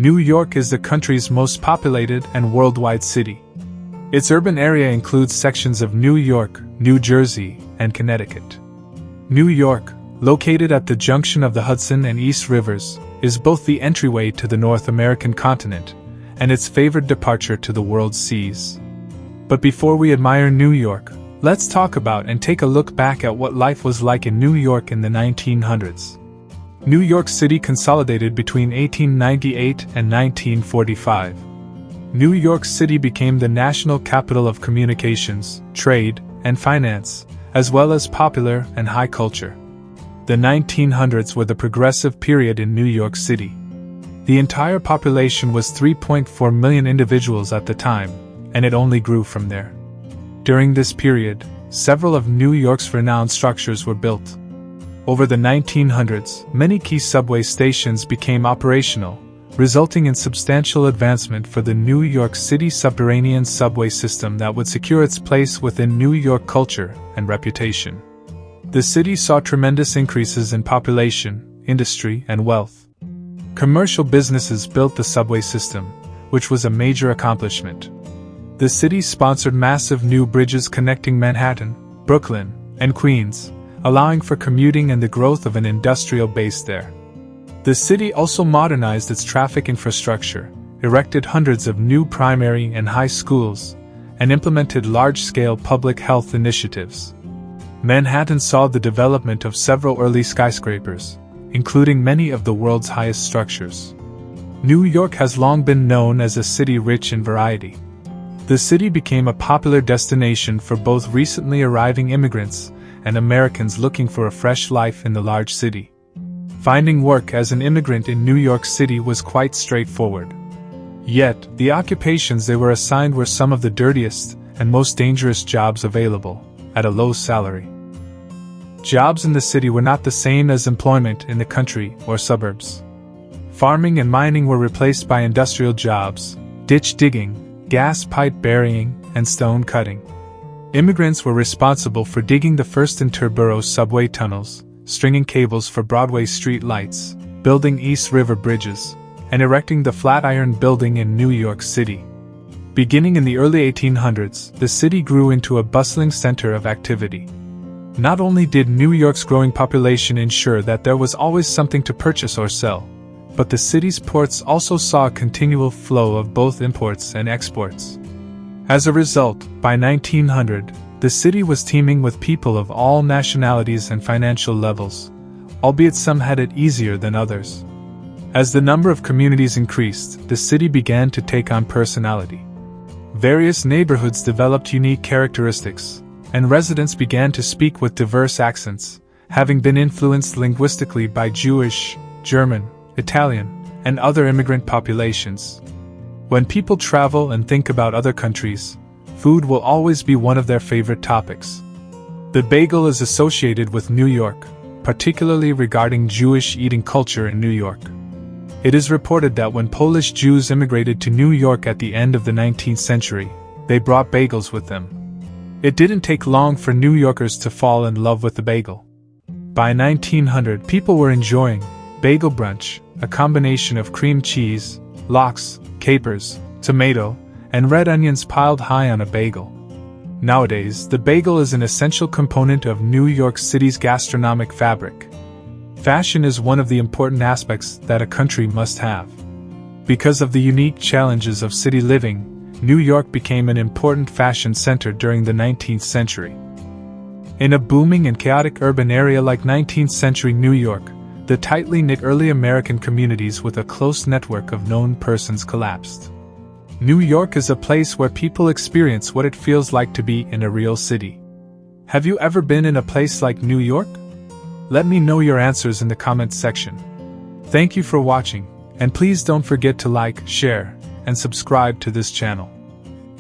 New York is the country's most populated and worldwide city. Its urban area includes sections of New York, New Jersey, and Connecticut. New York, located at the junction of the Hudson and East rivers, is both the entryway to the North American continent and its favored departure to the world's seas. But before we admire New York, let's talk about and take a look back at what life was like in New York in the 1900s. New York City consolidated between 1898 and 1945. New York City became the national capital of communications, trade, and finance, as well as popular and high culture. The 1900s were the progressive period in New York City. The entire population was 3.4 million individuals at the time, and it only grew from there. During this period, several of New York's renowned structures were built. Over the 1900s, many key subway stations became operational, resulting in substantial advancement for the New York City subterranean subway system that would secure its place within New York culture and reputation. The city saw tremendous increases in population, industry, and wealth. Commercial businesses built the subway system, which was a major accomplishment. The city sponsored massive new bridges connecting Manhattan, Brooklyn, and Queens, allowing for commuting and the growth of an industrial base there. The city also modernized its traffic infrastructure, erected hundreds of new primary and high schools, and implemented large-scale public health initiatives. Manhattan saw the development of several early skyscrapers, including many of the world's highest structures. New York has long been known as a city rich in variety. The city became a popular destination for both recently arriving immigrants and Americans looking for a fresh life in the large city. Finding work as an immigrant in New York City was quite straightforward. Yet, the occupations they were assigned were some of the dirtiest and most dangerous jobs available, at a low salary. Jobs in the city were not the same as employment in the country or suburbs. Farming and mining were replaced by industrial jobs, ditch digging, gas pipe burying, and stone cutting. Immigrants were responsible for digging the first interborough subway tunnels, stringing cables for Broadway street lights, building East River bridges, and erecting the Flatiron Building in New York City. Beginning in the early 1800s, the city grew into a bustling center of activity. Not only did New York's growing population ensure that there was always something to purchase or sell, but the city's ports also saw a continual flow of both imports and exports. As a result, by 1900, the city was teeming with people of all nationalities and financial levels, albeit some had it easier than others. As the number of communities increased, the city began to take on personality. Various neighborhoods developed unique characteristics, and residents began to speak with diverse accents, having been influenced linguistically by Jewish, German, Italian, and other immigrant populations. When people travel and think about other countries, food will always be one of their favorite topics. The bagel is associated with New York, particularly regarding Jewish eating culture in New York. It is reported that when Polish Jews immigrated to New York at the end of the 19th century, they brought bagels with them. It didn't take long for New Yorkers to fall in love with the bagel. By 1900, people were enjoying bagel brunch, a combination of cream cheese, lox, capers, tomato, and red onions piled high on a bagel. Nowadays, the bagel is an essential component of New York City's gastronomic fabric. Fashion is one of the important aspects that a country must have. Because of the unique challenges of city living, New York became an important fashion center during the 19th century. In a booming and chaotic urban area like 19th century New York, the tightly knit early American communities with a close network of known persons collapsed. New York is a place where people experience what it feels like to be in a real city. Have you ever been in a place like New York? Let me know your answers in the comments section. Thank you for watching, and please don't forget to like, share, and subscribe to this channel.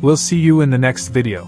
We'll see you in the next video.